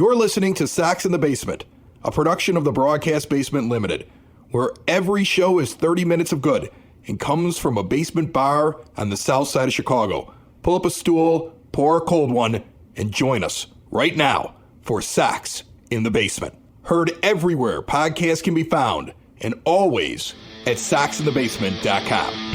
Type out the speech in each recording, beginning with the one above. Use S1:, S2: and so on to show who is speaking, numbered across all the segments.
S1: You're listening to Sox in the Basement, a production of the Broadcast Basement Limited, where every show is 30 minutes of good and comes from a basement bar on the south side of Chicago. Pull up a stool, pour a cold one, and join us right now for Sox in the Basement. Heard everywhere podcasts can be found, and always at soxinthebasement.com.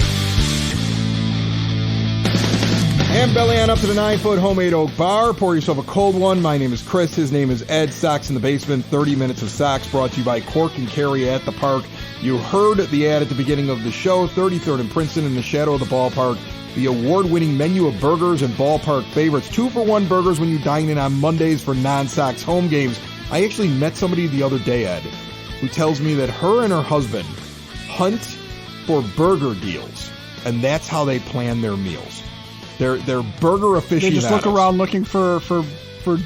S1: And belly on up to the 9-foot homemade oak bar. Pour yourself a cold one. My name is Chris. His name is Ed. Sox in the Basement. 30 Minutes of Sox brought to you by Cork and Carry at the Park. You heard the ad at the beginning of the show. 33rd and Princeton in the shadow of the ballpark. The award-winning menu of burgers and ballpark favorites. 2-for-1 burgers when you dine in on Mondays for non-Sox home games. I actually met somebody the other day, Ed, who tells me that her and her husband hunt for burger deals, and that's how they plan their meals. They're burger aficionados.
S2: They just look around looking for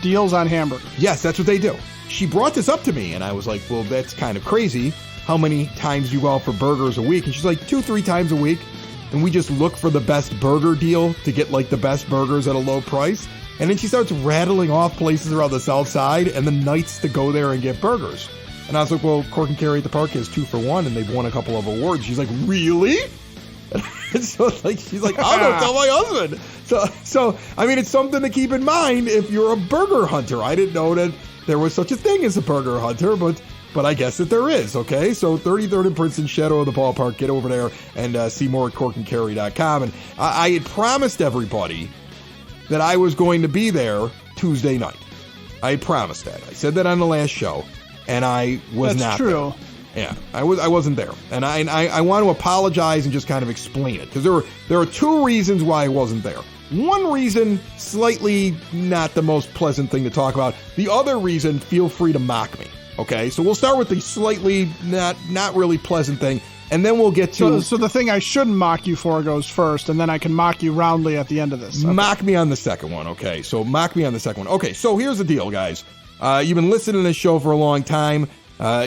S2: deals on hamburgers.
S1: Yes, that's what they do. She brought this up to me, and I was like, well, that's kind of crazy. How many times do you go out for burgers a week? And she's like, 2-3 times a week. And we just look for the best burger deal to get like the best burgers at a low price. And then she starts rattling off places around the south side and the nights to go there and get burgers. And I was like, well, Cork and Carry at the Park has 2-for-1 and they've won a couple of awards. She's like, really? And so like she's like, I'll go tell my husband. So I mean, it's something to keep in mind if you're a burger hunter. I didn't know that there was such a thing as a burger hunter, but I guess that there is, okay? So 33rd and Princeton, shadow of the ballpark. Get over there and see more at corkandcarry.com. And I had promised everybody that I was going to be there Tuesday night. I had promised that. I said that on the last show, and I was not there. That's true. Yeah, I wasn't there, and I want to apologize and just kind of explain it, because there are two reasons why I wasn't there. One reason, slightly not the most pleasant thing to talk about. The other reason, feel free to mock me. Okay, so we'll start with the slightly not really pleasant thing, and then we'll get to...
S2: So the thing I shouldn't mock you for goes first, and then I can mock you roundly at the end of this. Okay.
S1: Mock me on the second one, okay? So mock me on the second one. Okay, so here's the deal, guys. You've been listening to this show for a long time.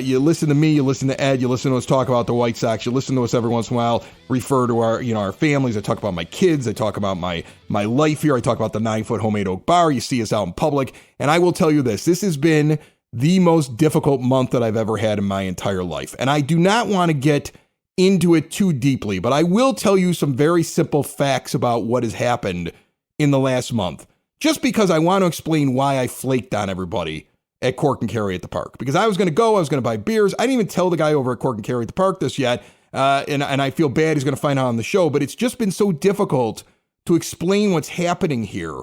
S1: You listen to me, you listen to Ed, you listen to us talk about the White Sox, you listen to us every once in a while, refer to our families. I talk about my kids, I talk about my life here, I talk about the 9-foot homemade oak bar. You see us out in public, and I will tell you this has been the most difficult month that I've ever had in my entire life. And I do not want to get into it too deeply, but I will tell you some very simple facts about what has happened in the last month, just because I want to explain why I flaked on everybody at Cork and Carry at the Park. Because I was going to buy beers. I didn't even tell the guy over at Cork and Carry at the Park this yet, and I feel bad he's going to find out on the show, but it's just been so difficult to explain what's happening here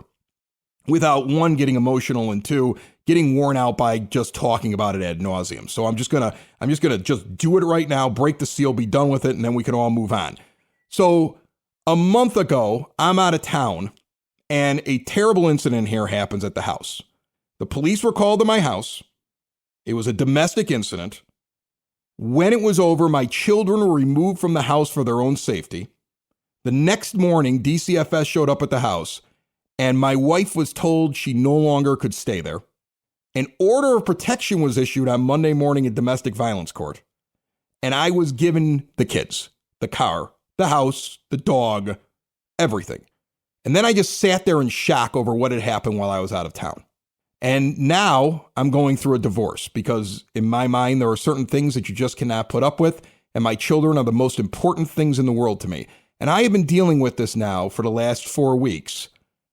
S1: without, one, getting emotional, and two, getting worn out by just talking about it ad nauseum. So I'm just gonna do it right now, break the seal, be done with it, and then we can all move on. So a month ago, I'm out of town, and a terrible incident here happens at the house. The police were called to my house. It was a domestic incident. When it was over, my children were removed from the house for their own safety. The next morning, DCFS showed up at the house, and my wife was told she no longer could stay there. An order of protection was issued on Monday morning in domestic violence court, and I was given the kids, the car, the house, the dog, everything. And then I just sat there in shock over what had happened while I was out of town. And now I'm going through a divorce because in my mind, there are certain things that you just cannot put up with. And my children are the most important things in the world to me. And I have been dealing with this now for the last 4 weeks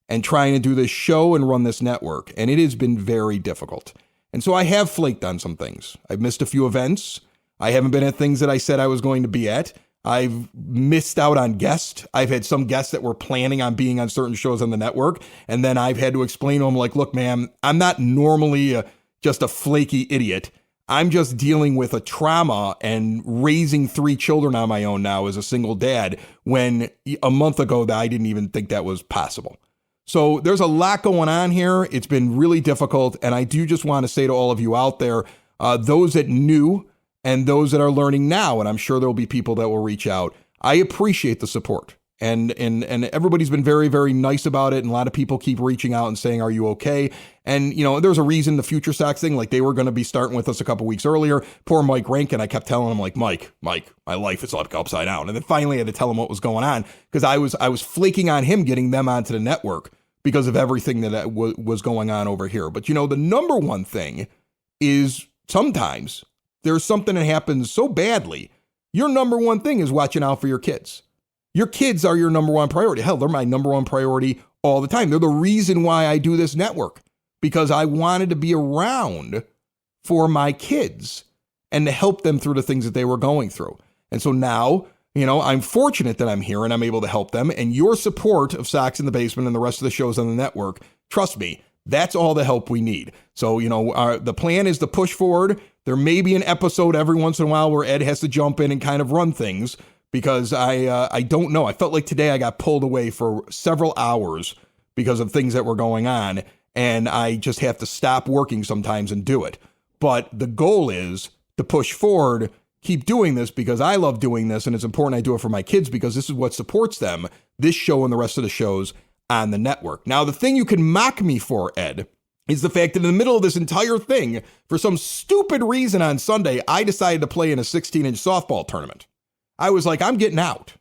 S1: and trying to do this show and run this network. And it has been very difficult. And so I have flaked on some things. I've missed a few events. I haven't been at things that I said I was going to be at. I've missed out on guests. I've had some guests that were planning on being on certain shows on the network. And then I've had to explain to them, like, look, man, I'm not normally just a flaky idiot. I'm just dealing with a trauma and raising 3 children on my own now as a single dad, when a month ago that I didn't even think that was possible. So there's a lot going on here. It's been really difficult. And I do just want to say to all of you out there, those that knew and those that are learning now, and I'm sure there'll be people that will reach out, I appreciate the support. And everybody's been very, very nice about it. And a lot of people keep reaching out and saying, are you okay? And, you know, there's a reason the Future Sox thing, like they were going to be starting with us a couple weeks earlier. Poor Mike Rankin, I kept telling him, like, Mike, my life is upside down. And then finally I had to tell him what was going on, because I was flaking on him getting them onto the network because of everything that was going on over here. But, the number one thing is sometimes there's something that happens so badly. Your number one thing is watching out for your kids. Your kids are your number one priority. Hell, they're my number one priority all the time. They're the reason why I do this network, because I wanted to be around for my kids and to help them through the things that they were going through. And so now, I'm fortunate that I'm here and I'm able to help them. And your support of Sox in the Basement and the rest of the shows on the network, trust me, that's all the help we need. So, the plan is to push forward. There may be an episode every once in a while where Ed has to jump in and kind of run things, because I don't know. I felt like today I got pulled away for several hours because of things that were going on, and I just have to stop working sometimes and do it. But the goal is to push forward, keep doing this because I love doing this, and it's important I do it for my kids because this is what supports them, this show and the rest of the shows on the network. Now, the thing you can mock me for, Ed, is the fact that in the middle of this entire thing, for some stupid reason on Sunday, I decided to play in a 16-inch softball tournament. I was like, I'm getting out.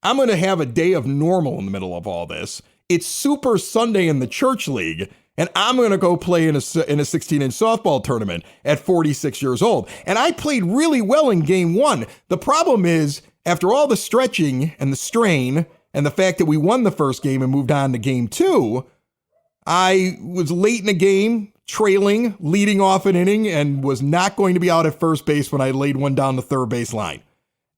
S1: I'm going to have a day of normal in the middle of all this. It's Super Sunday in the church league, and I'm going to go play in a 16-inch softball tournament at 46 years old. And I played really well in game one. The problem is, after all the stretching and the strain and the fact that we won the first game and moved on to game two, I was late in the game, trailing, leading off an inning, and was not going to be out at first base when I laid one down the third base line.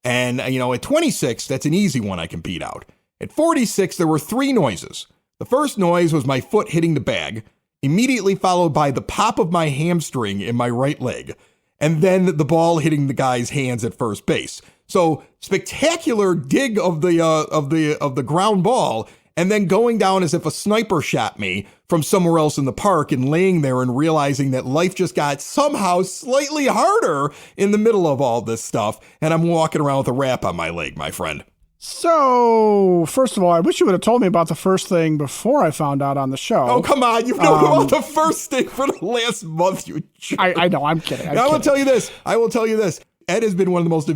S1: And, at 26, that's an easy one I can beat out. At 46, there were three noises. The first noise was my foot hitting the bag, immediately followed by the pop of my hamstring in my right leg, and then the ball hitting the guy's hands at first base. So spectacular dig of the ground ball, and then going down as if a sniper shot me from somewhere else in the park and laying there and realizing that life just got somehow slightly harder in the middle of all this stuff. And I'm walking around with a wrap on my leg, my friend.
S2: So, first of all, I wish you would have told me about the first thing before I found out on the show.
S1: Oh, come on. You've known about the first thing for the last month, you jerk.
S2: I know. I'm kidding.
S1: I will tell you this. Ed has been one of the most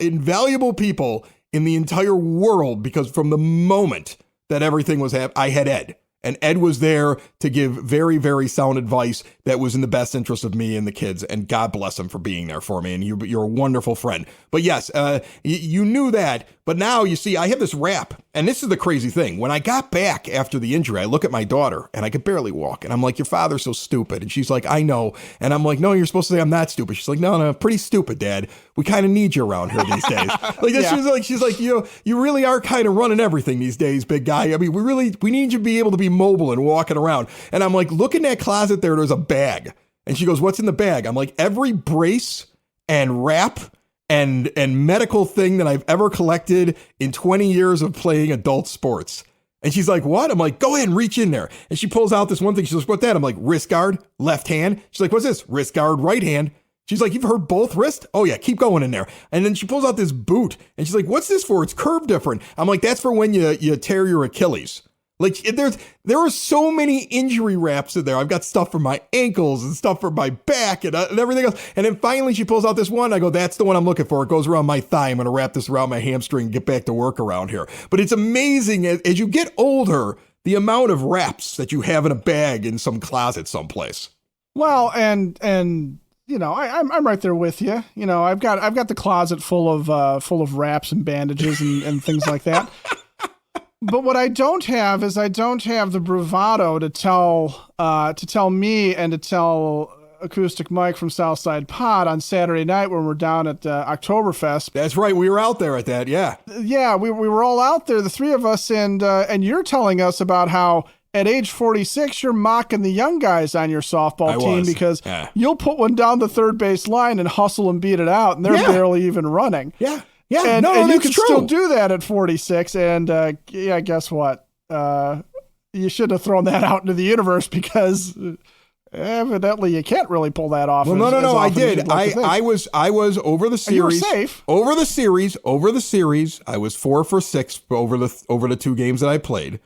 S1: invaluable people in the entire world, because from the moment that everything was happening, I had Ed. And Ed was there to give very, very sound advice that was in the best interest of me and the kids. And God bless him for being there for me. And you're a wonderful friend. But yes, you knew that. But now, you see, I have this rap. And this is the crazy thing. When I got back after the injury, I look at my daughter and I could barely walk. And I'm like, your father's so stupid. And she's like, I know. And I'm like, no, you're supposed to say I'm not stupid. She's like, no, pretty stupid, Dad. We kind of need you around here these days. Yeah. She's like, you really are kind of running everything these days, big guy. I mean, we need you to be able to be mobile and walking around. And I'm like, look in that closet there. There's a bag. And she goes, what's in the bag? I'm like, every brace and wrap and medical thing that I've ever collected in 20 years of playing adult sports. And she's like, what? I'm like, go ahead and reach in there. And she pulls out this one thing. She's like, what's that? I'm like, wrist guard, left hand. She's like, what's this? Wrist guard, right hand. She's like, you've heard both wrist? Oh yeah, keep going in there. And then she pulls out this boot and she's like, what's this for? It's curved different. I'm like, that's for when you tear your Achilles. Like, there are so many injury wraps in there. I've got stuff for my ankles and stuff for my back and everything else. And then finally she pulls out this one. I go, that's the one I'm looking for. It goes around my thigh. I'm going to wrap this around my hamstring and get back to work around here. But it's amazing as you get older, the amount of wraps that you have in a bag in some closet someplace.
S2: Well, and I'm right there with you. I've got the closet full of wraps and bandages and things like that. But what I don't have is the bravado to tell me and to tell Acoustic Mike from Southside Pod on Saturday night when we're down at Oktoberfest.
S1: That's right. We were out there at that. Yeah.
S2: Yeah. We were all out there, the three of us. And you're telling us about how at age 46, you're mocking the young guys on your softball team because you'll put one down the third base line and hustle and beat it out. And they're barely even running.
S1: Yeah. Yeah,
S2: and you can
S1: true.
S2: still do that at 46. And guess what? You should have thrown that out into the universe because evidently you can't really pull that off.
S1: Well, no, I did. I was over the series.
S2: You were safe.
S1: Over the series, I was 4 for 6 over the 2 games that I played,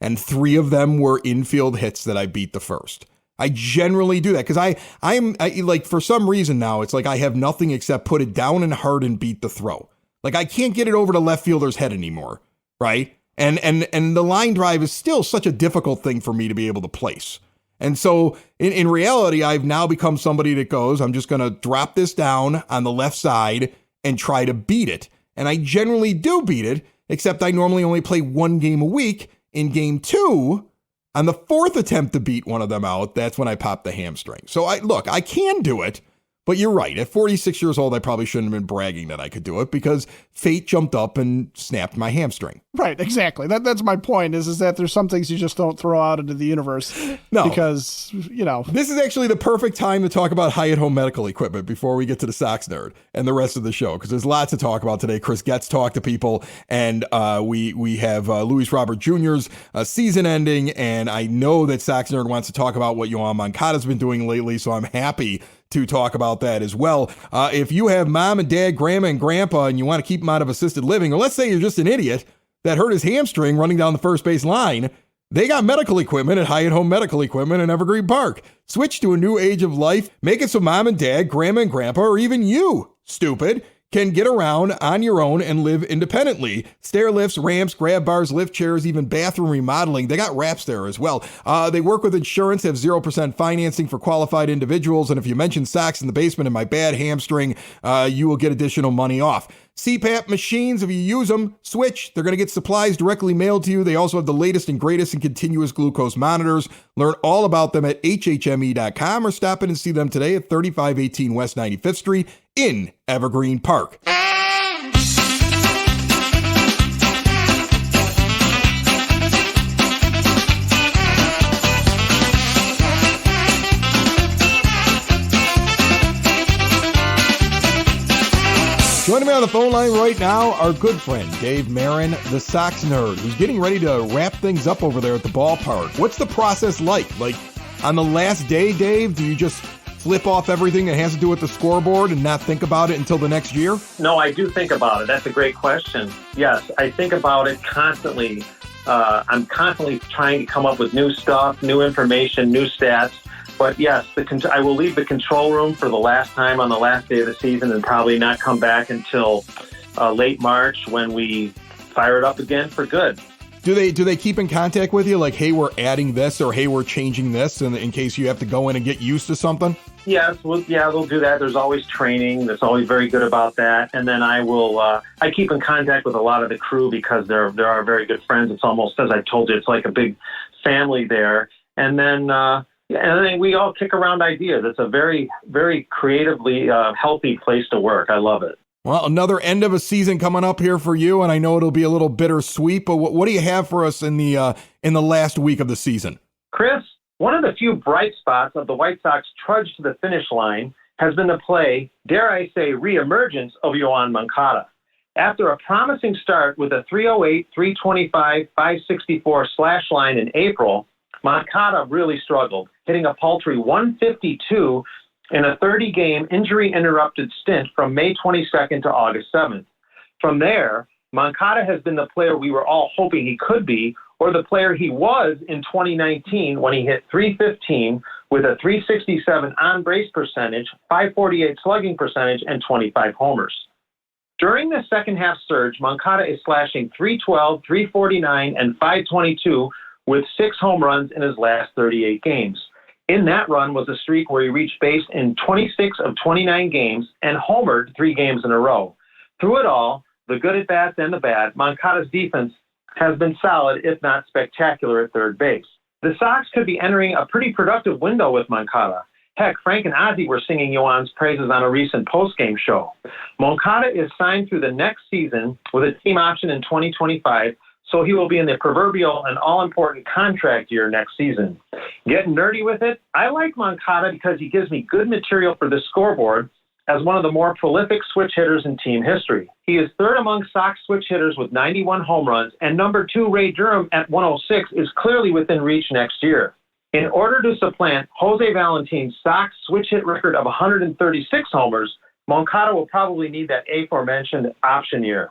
S1: and 3 of them were infield hits that I beat the first. I generally do that because I'm like, for some reason now, it's like I have nothing except put it down and hard and beat the throw. Like, I can't get it over the left fielder's head anymore, right? And the line drive is still such a difficult thing for me to be able to place. And so in reality, I've now become somebody that goes, I'm just going to drop this down on the left side and try to beat it. And I generally do beat it, except I normally only play one game a week. In game 2, on the 4th attempt to beat one of them out, that's when I pop the hamstring. So I can do it. But you're right. At 46 years old, I probably shouldn't have been bragging that I could do it because fate jumped up and snapped my hamstring.
S2: Right, exactly. That's my point is that there's some things you just don't throw out into the universe.
S1: No.
S2: Because,
S1: This is actually the perfect time to talk about high-at-home medical equipment before we get to the Sox Nerd and the rest of the show, because there's lots to talk about today. Chris Getz talked to people, and we have Luis Robert Jr.'s season ending, and I know that Sox Nerd wants to talk about what Yoan Moncada's been doing lately, so I'm happy to talk about that as well. If you have mom and dad, grandma and grandpa, and you want to keep them out of assisted living, or let's say you're just an idiot that hurt his hamstring running down the first base line, they got medical equipment at High-at-Home Medical Equipment in Evergreen Park. Switch to a new age of life. Make it so mom and dad, grandma and grandpa, or even you, stupid, can get around on your own and live independently. Stair lifts, ramps, grab bars, lift chairs, even bathroom remodeling. They got wraps there as well. They work with insurance, have 0% financing for qualified individuals. And if you mention Sox in the basement and my bad hamstring, you will get additional money off. CPAP machines, if you use them, switch. They're going to get supplies directly mailed to you. They also have the latest and greatest in continuous glucose monitors. Learn all about them at hhme.com or stop in and see them today at 3518 West 95th Street in Evergreen Park. Joining me on the phone line right now, our good friend, Dave Marran, the Sox Nerd, who's getting ready to wrap things up over there at the ballpark. What's the process like? Like, on the last day, Dave, do you just flip off everything that has to do with the scoreboard and not think about it until the next year?
S3: No, I do think about it. That's a great question. Yes, I think about it constantly. I'm constantly trying to come up with new stuff, new information, new stats. But yes, I will leave the control room for the last time on the last day of the season and probably not come back until late March when we fire it up again for good.
S1: Do they keep in contact with you? Like, hey, we're adding this, or hey, we're changing this, in case you have to go in and get used to something?
S3: Yes, they'll do that. There's always training. That's always very good about that. And then I keep in contact with a lot of the crew because there are very good friends. It's almost, as I told you, it's like a big family there. And then we all kick around ideas. It's a very, very creatively healthy place to work. I love it.
S1: Well, another end of a season coming up here for you, and I know it'll be a little bittersweet, but what do you have for us in the last week of the season?
S3: Chris, one of the few bright spots of the White Sox trudge to the finish line has been the play, dare I say, reemergence of Yoan Moncada. After a promising start with a 308, 325, 564 slash line in April, Moncada really struggled, hitting a paltry 152 in a 30-game injury-interrupted stint from May 22nd to August 7th. From there, Moncada has been the player we were all hoping he could be, or the player he was in 2019 when he hit 315 with a 367 on-base percentage, 548 slugging percentage, and 25 homers. During the second-half surge, Moncada is slashing 312, 349, and 522 with 6 home runs in his last 38 games. In that run was a streak where he reached base in 26 of 29 games and homered 3 games in a row. Through it all, the good at-bats and the bad, Moncada's defense has been solid, if not spectacular, at third base. The Sox could be entering a pretty productive window with Moncada. Heck, Frank and Ozzie were singing Yoan's praises on a recent postgame show. Moncada is signed through the next season with a team option in 2025, so he will be in the proverbial and all-important contract year next season. Getting nerdy with it, I like Moncada because he gives me good material for the scoreboard as one of the more prolific switch hitters in team history. He is third among Sox switch hitters with 91 home runs, and number 2, Ray Durham, at 106, is clearly within reach next year. In order to supplant Jose Valentin's Sox switch hit record of 136 homers, Moncada will probably need that aforementioned option year.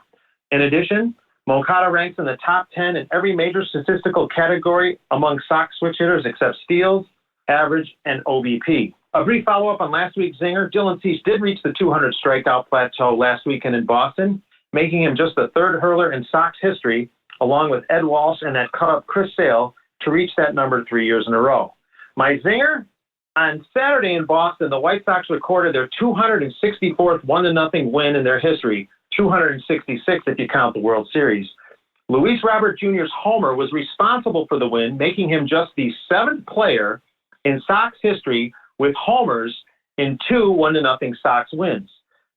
S3: In addition, Moncada ranks in the top 10 in every major statistical category among Sox switch hitters except steals, average, and OBP. A brief follow-up on last week's zinger, Dylan Cease did reach the 200 strikeout plateau last weekend in Boston, making him just the third hurler in Sox history along with Ed Walsh and that cut-up Chris Sale, to reach that number 3 years in a row. My zinger? On Saturday in Boston, the White Sox recorded their 264th 1-0 win in their history, 266 if you count the World Series. Luis Robert Jr.'s homer was responsible for the win, making him just the 7th player in Sox history with homers in 2 1-0 Sox wins.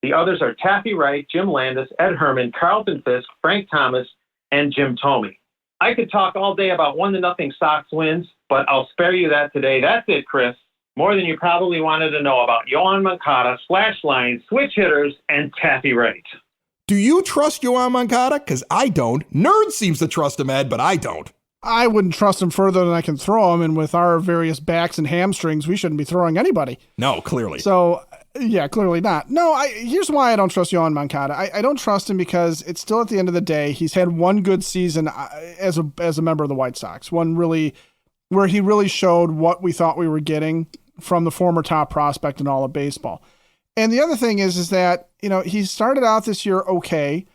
S3: The others are Taffy Wright, Jim Landis, Ed Herman, Carlton Fisk, Frank Thomas, and Jim Thome. I could talk all day about 1-0 Sox wins, but I'll spare you that today. That's it, Chris. More than you probably wanted to know about Yoan Moncada, slash lines, switch hitters, and Taffy Wright.
S1: Do you trust Yoan Moncada? Because I don't. Nerd seems to trust him, Ed, but I don't.
S2: I wouldn't trust him further than I can throw him, and with our various backs and hamstrings, we shouldn't be throwing anybody.
S1: No, clearly.
S2: So, yeah, clearly not. No, here's why I don't trust Yoan Moncada. I don't trust him because it's still, at the end of the day, he's had one good season as a member of the White Sox. One really, where he really showed what we thought we were getting from the former top prospect in all of baseball. And the other thing is that, he started out this year okay,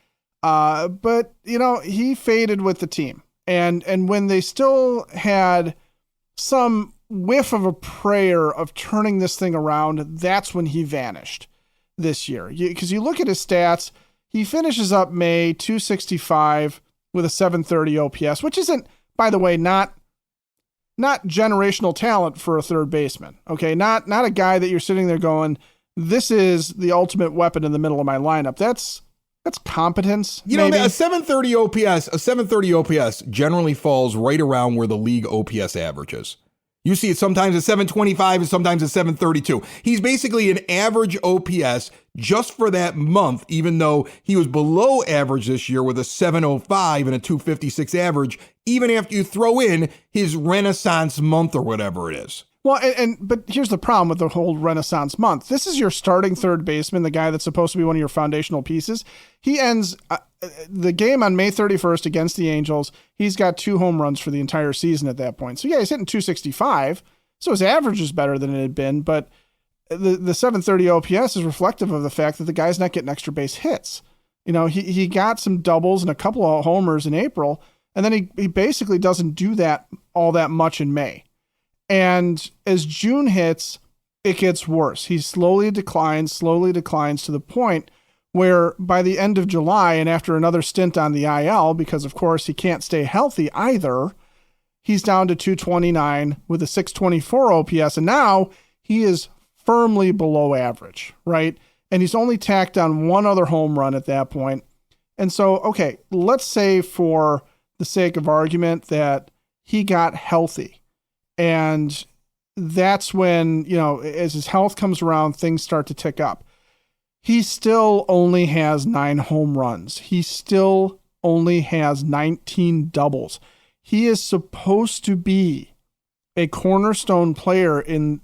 S2: but, he faded with the team. And when they still had some whiff of a prayer of turning this thing around, that's when he vanished this year. Because you look at his stats, he finishes up May 265 with a 730 OPS, which isn't, by the way, not generational talent for a third baseman. Okay, not a guy that you're sitting there going, this is the ultimate weapon in the middle of my lineup. That's competence. Maybe.
S1: A 730 OPS generally falls right around where the league OPS averages. You see it sometimes at 725 and sometimes at 732. He's basically an average OPS just for that month, even though he was below average this year with a 705 and a 256 average, even after you throw in his Renaissance month or whatever it is.
S2: Well, but here's the problem with the whole Renaissance month. This is your starting third baseman, the guy that's supposed to be one of your foundational pieces. He ends the game on May 31st against the Angels. He's got 2 home runs for the entire season at that point. So, yeah, he's hitting 265. So his average is better than it had been. But the 730 OPS is reflective of the fact that the guy's not getting extra base hits. He got some doubles and a couple of homers in April, and then he basically doesn't do that all that much in May. And as June hits, it gets worse. He slowly declines to the point where by the end of July, and after another stint on the IL, because of course he can't stay healthy either, he's down to 229 with a 624 OPS. And now he is firmly below average, right? And he's only tacked on 1 other home run at that point. And so, okay, let's say for the sake of argument that he got healthy. And that's when, as his health comes around, things start to tick up. He still only has 9 home runs. He still only has 19 doubles. He is supposed to be a cornerstone player in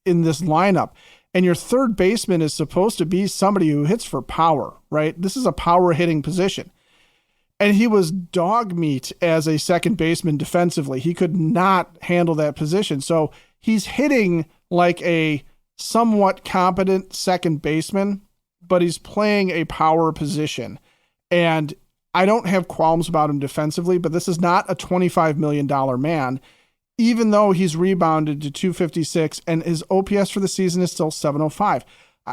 S2: this lineup. And your third baseman is supposed to be somebody who hits for power, right? This is a power hitting position. And he was dog meat as a second baseman defensively. He could not handle that position. So he's hitting like a somewhat competent second baseman, but he's playing a power position. And I don't have qualms about him defensively, but this is not a $25 million man, even though he's rebounded to 256 and his OPS for the season is still 705.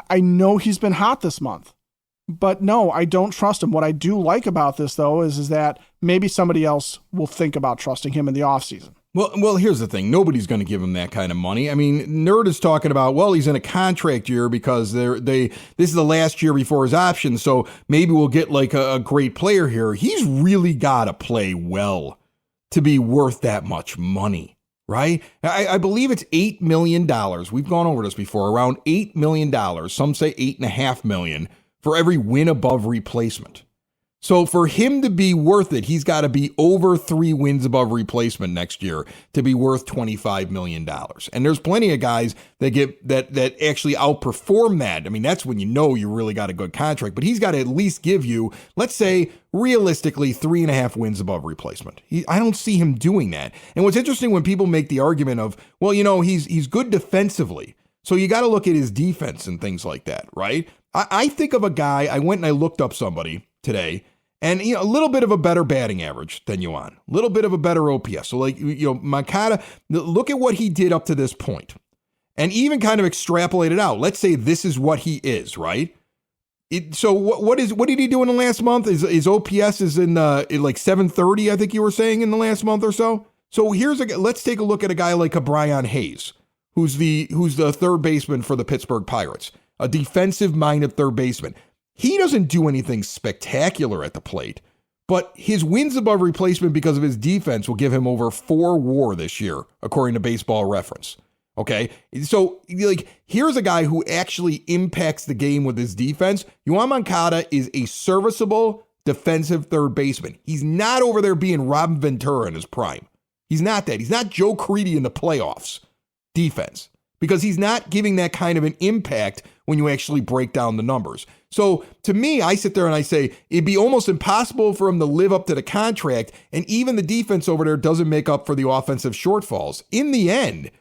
S2: I know he's been hot this month. But no, I don't trust him. What I do like about this, though, is that maybe somebody else will think about trusting him in the offseason.
S1: Well, here's the thing. Nobody's going to give him that kind of money. I mean, Nerd is talking about, well, he's in a contract year because this is the last year before his option, so maybe we'll get like a great player here. He's really got to play well to be worth that much money, right? I believe it's $8 million. We've gone over this before, around $8 million. Some say $8.5 million. For every win above replacement. So for him to be worth it, he's got to be over 3 wins above replacement next year to be worth $25 million. And there's plenty of guys that get that actually outperform that. I mean, that's when you really got a good contract, but he's got to at least give you, let's say, realistically 3.5 wins above replacement. I don't see him doing that. And what's interesting when people make the argument of, well, he's good defensively. So you got to look at his defense and things like that, right? I think of a guy, I went and I looked up somebody today, And, a little bit of a better batting average than Yoan. A little bit of a better OPS. So, Moncada, look at what he did up to this point. And even kind of extrapolate it out. Let's say this is what he is, right? So what did he do in the last month? His OPS is in like 730, I think you were saying, in the last month or so. So let's take a look at a guy like a Brian Hayes, who's the third baseman for the Pittsburgh Pirates, a defensive-minded third baseman. He doesn't do anything spectacular at the plate, but his wins above replacement because of his defense will give him over 4 WAR this year, according to Baseball Reference. Okay, so here's a guy who actually impacts the game with his defense. Yoan Moncada is a serviceable defensive third baseman. He's not over there being Robin Ventura in his prime. He's not that. He's not Joe Creedy in the playoffs defense, because he's not giving that kind of an impact when you actually break down the numbers. So to me, I sit there and I say it'd be almost impossible for him to live up to the contract, and even the defense over there doesn't make up for the offensive shortfalls. In the end,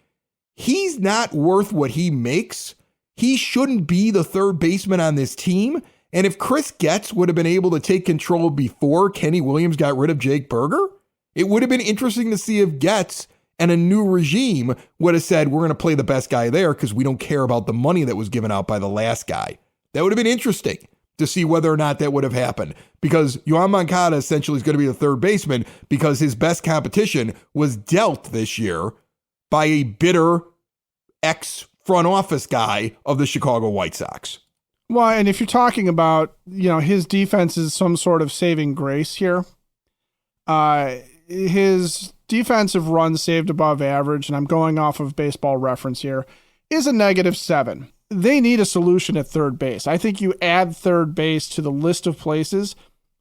S1: he's not worth what he makes. He shouldn't be the third baseman on this team. And if Chris Getz would have been able to take control before Kenny Williams got rid of Jake Berger, it would have been interesting to see if Getz and a new regime would have said, we're going to play the best guy there because we don't care about the money that was given out by the last guy. That would have been interesting to see whether or not that would have happened, because Yoan Moncada essentially is going to be the third baseman because his best competition was dealt this year by a bitter ex-front office guy of the Chicago White Sox.
S2: Well, and if you're talking about, his defense is some sort of saving grace here, his defensive runs saved above average, and I'm going off of Baseball Reference here, is a -7. They need a solution at third base. I think you add third base to the list of places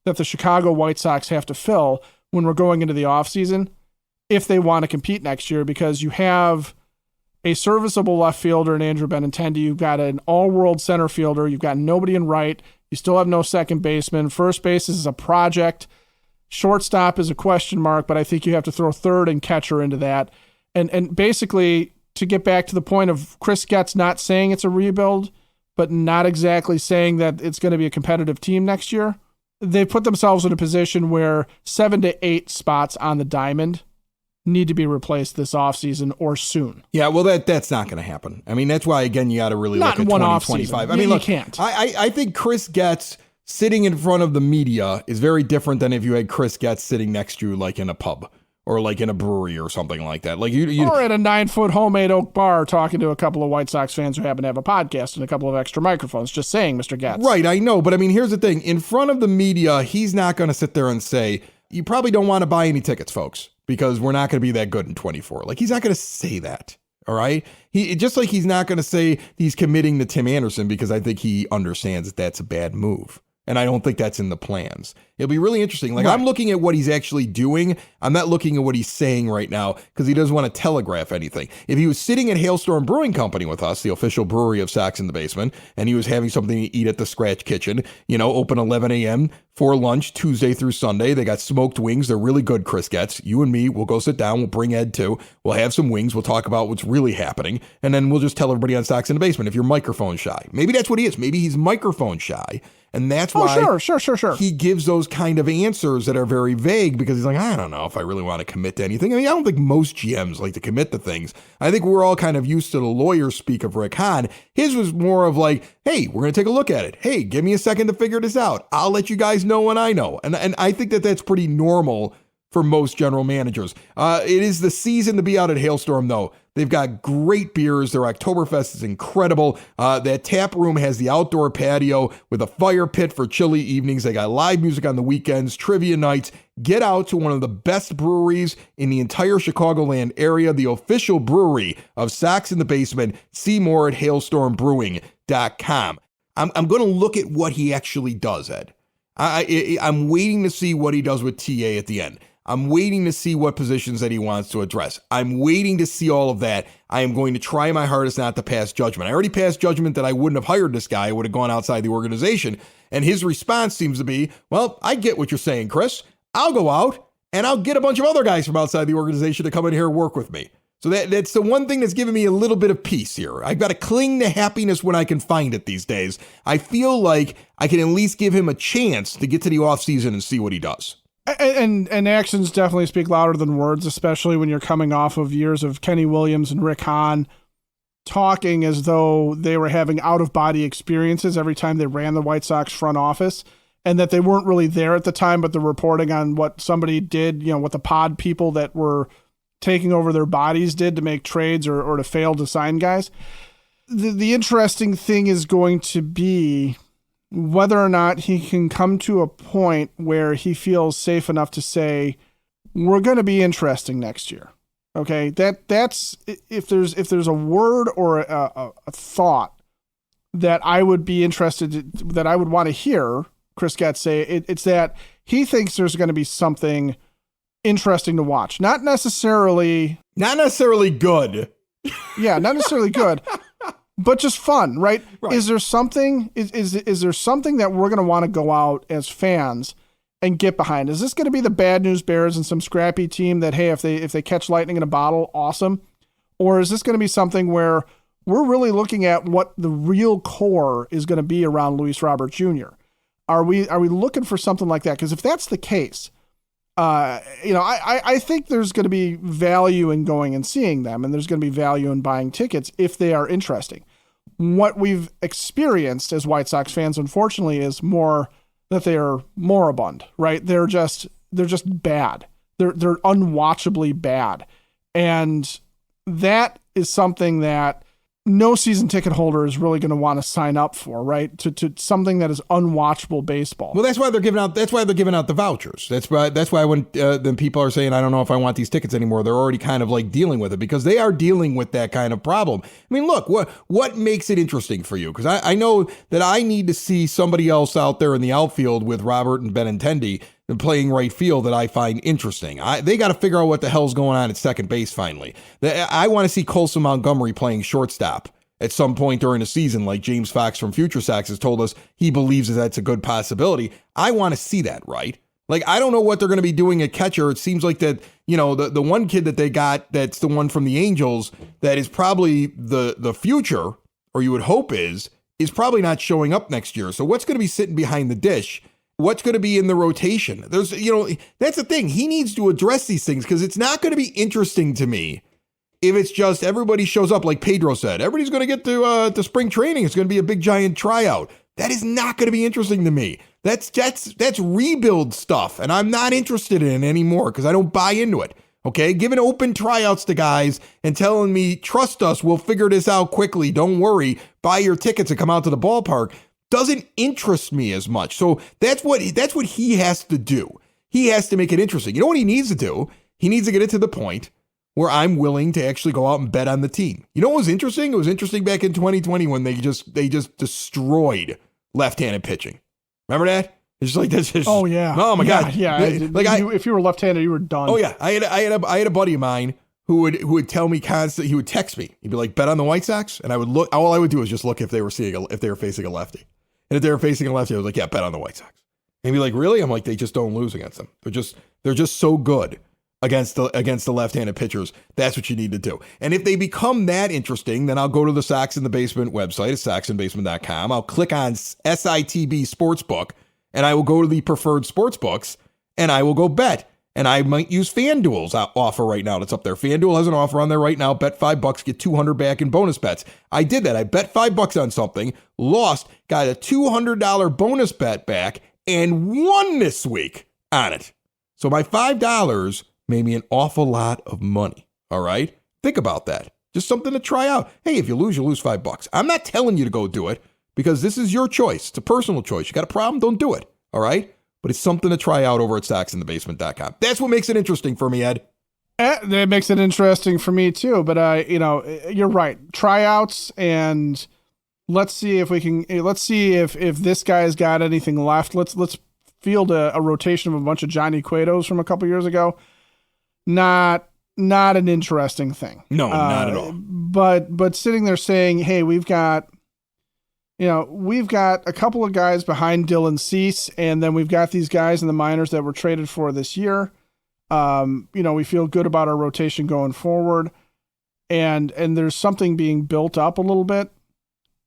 S2: that the Chicago White Sox have to fill when we're going into the offseason if they want to compete next year, because you have a serviceable left fielder in Andrew Benintendi. You've got an all-world center fielder. You've got nobody in right. You still have no second baseman. First base is a project. Shortstop is a question mark, but I think you have to throw third and catcher into that. And basically, to get back to the point of Chris Getz not saying it's a rebuild, but not exactly saying that it's going to be a competitive team next year, they put themselves in a position where 7 to 8 spots on the diamond need to be replaced this offseason or soon.
S1: Yeah, well, that's not going to happen. I mean, that's why, again, you got to really
S2: not
S1: look at
S2: one
S1: 2025.
S2: I
S1: mean, look,
S2: you can't.
S1: I think Chris Getz sitting in front of the media is very different than if you had Chris Getz sitting next to you, like in a pub or like in a brewery or something like that. Like
S2: or at a 9-foot homemade oak bar talking to a couple of White Sox fans who happen to have a podcast and a couple of extra microphones. Just saying, Mr. Getz.
S1: Right, I know. But I mean, here's the thing. In front of the media, he's not going to sit there and say, you probably don't want to buy any tickets, folks, because we're not going to be that good in 24. Like, he's not going to say that. All right. Just like he's not going to say he's committing to Tim Anderson, because I think he understands that that's a bad move. And I don't think that's in the plans. It'll be really interesting. Like, right. I'm looking at what he's actually doing. I'm not looking at what he's saying right now because he doesn't want to telegraph anything. If he was sitting at Hailstorm Brewing Company with us, the official brewery of Sox in the Basement, and he was having something to eat at the Scratch Kitchen, open 11 a.m. for lunch, Tuesday through Sunday. They got smoked wings. They're really good, Chris Getz. You and me, we'll go sit down. We'll bring Ed too. We'll have some wings. We'll talk about what's really happening. And then we'll just tell everybody on Sox in the Basement if you're microphone shy. Maybe that's what he is. Maybe he's microphone shy. And that's why
S2: sure.
S1: he gives those kind of answers that are very vague, because he's like, I don't know if I really want to commit to anything. I mean, I don't think most GMs like to commit to things. I think we're all kind of used to the lawyer speak of Rick Hahn. His was more of like, hey, we're going to take a look at it. Hey, give me a second to figure this out. I'll let you guys know when I know. And I think that that's pretty normal for most general managers. It is the season to be out at Hailstorm, though. They've got great beers. Their Oktoberfest is incredible. That tap room has the outdoor patio with a fire pit for chilly evenings. They got live music on the weekends, trivia nights. Get out to one of the best breweries in the entire Chicagoland area, the official brewery of Sox in the Basement. See more at hailstormbrewing.com. I'm going to look at what he actually does, Ed. I'm waiting to see what he does with TA at the end. I'm waiting to see what positions that he wants to address. I'm waiting to see all of that. I am going to try my hardest not to pass judgment. I already passed judgment that I wouldn't have hired this guy. I would have gone outside the organization. And his response seems to be, well, I get what you're saying, Chris. I'll go out and I'll get a bunch of other guys from outside the organization to come in here and work with me. So that's the one thing that's giving me a little bit of peace here. I've got to cling to happiness when I can find it these days. I feel like I can at least give him a chance to get to the offseason and see what he does.
S2: And actions definitely speak louder than words, especially when you're coming off of years of Kenny Williams and Rick Hahn talking as though they were having out-of-body experiences every time they ran the White Sox front office, and that they weren't really there at the time, but the reporting on what somebody did, what the pod people that were taking over their bodies did to make trades or to fail to sign guys. The interesting thing is going to be whether or not he can come to a point where he feels safe enough to say, we're going to be interesting next year. Okay. That's if there's a word or a thought that I would be interested, that I would want to hear Chris Getz say, it's that he thinks there's going to be something interesting to watch. Not necessarily
S1: good.
S2: Yeah, not necessarily good, but just fun, right? Is there something is there something that we're going to want to go out as fans and get behind? Is this going to be the Bad News Bears and some scrappy team that, hey, if they catch lightning in a bottle, awesome? Or is this going to be something where we're really looking at what the real core is going to be around Luis Robert Jr.? Are we looking for something like that? Because if that's the case, I think there's going to be value in going and seeing them, and there's going to be value in buying tickets if they are interesting. What we've experienced as White Sox fans, unfortunately, is more that they are moribund, right? They're just bad. They're unwatchably bad. And that is something that no season ticket holder is really going to want to sign up for, right? To something that is unwatchable baseball.
S1: Well, that's why they're giving out the vouchers. That's why when then people are saying, I don't know if I want these tickets anymore, they're already kind of like dealing with it, because they are dealing with that kind of problem. I mean, look, what makes it interesting for you? Because I know that I need to see somebody else out there in the outfield with Robert and Benintendi playing right field that I find interesting. They got to figure out what the hell's going on at second base finally. I want to see Colson Montgomery playing shortstop at some point during the season, like James Fox from Future Sox has told us he believes that's a good possibility. I want to see that, right? Like, I don't know what they're going to be doing at catcher. It seems like that, the one kid that they got, that's the one from the Angels, that is probably the future, or you would hope is probably not showing up next year. So what's going to be sitting behind the dish? What's going to be in the rotation? There's, that's the thing. He needs to address these things, because it's not going to be interesting to me if it's just everybody shows up, like Pedro said. Everybody's going to get to spring training. It's going to be a big giant tryout. That is not going to be interesting to me. That's rebuild stuff, and I'm not interested in it anymore because I don't buy into it. Okay, giving open tryouts to guys and telling me, trust us, we'll figure this out quickly. Don't worry, buy your tickets and come out to the ballpark, doesn't interest me as much. So that's what he has to do. He has to make it interesting. You know what he needs to do? He needs to get it to the point where I'm willing to actually go out and bet on the team. You know what was interesting? It was interesting back in 2020 when they just destroyed left-handed pitching. Remember that? It's just like this.
S2: Oh yeah.
S1: Oh my God.
S2: Yeah. Like if you were left-handed, you were done.
S1: Oh yeah. I had a buddy of mine who would tell me constantly. He would text me. He'd be like, "Bet on the White Sox," and I would look. All I would do is just look if they were facing a lefty, and if they were facing a lefty, I was like, "Yeah, bet on the White Sox." And he'd be like, "Really?" I'm like, "They just don't lose against them. They're just so good against the left-handed pitchers. That's what you need to do." And if they become that interesting, then I'll go to the Sox in the Basement website, it's soxinbasement.com. I'll click on SITB Sportsbook, and I will go to the preferred sports books, and I will go bet. And I might use FanDuel's offer right now that's up there. FanDuel has an offer on there right now. Bet $5, get $200 back in bonus bets. I did that. I bet $5 on something, lost, got a $200 bonus bet back, and won this week on it. So my $5 made me an awful lot of money. All right? Think about that. Just something to try out. Hey, if you lose $5. I'm not telling you to go do it, because this is your choice. It's a personal choice. You got a problem? Don't do it. All right? But it's something to try out over at soxinthebasement.com. That's what makes it interesting for me, Ed.
S2: That makes it interesting for me too. But you're right. Tryouts, and let's see if we can. Let's see if this guy's got anything left. Let's field a rotation of a bunch of Johnny Cuetos from a couple years ago. Not an interesting thing.
S1: No, not at all.
S2: But sitting there saying, hey, we've got a couple of guys behind Dylan Cease, and then we've got these guys in the minors that were traded for this year. We feel good about our rotation going forward. and there's something being built up a little bit,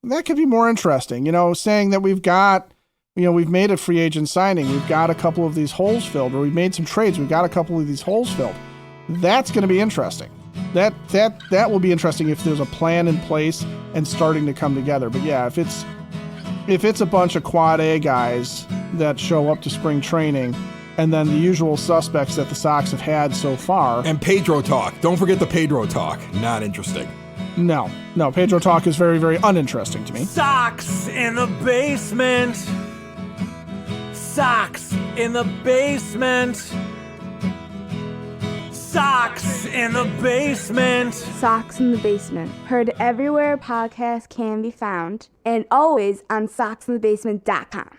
S2: that could be more interesting. Saying that we've made a free agent signing, we've got a couple of these holes filled, or we've made some trades, we've got a couple of these holes filled. That's going to be interesting. That will be interesting if there's a plan in place and starting to come together. But yeah, if it's a bunch of quad A guys that show up to spring training, and then the usual suspects that the Sox have had so far.
S1: And Pedro talk. Don't forget the Pedro talk. Not interesting.
S2: No, Pedro talk is very, very uninteresting to me.
S4: Sox in the basement. Sox in the basement. Sox in the basement.
S5: Sox in the Basement. Heard everywhere podcasts can be found, and always on soxinthebasement.com.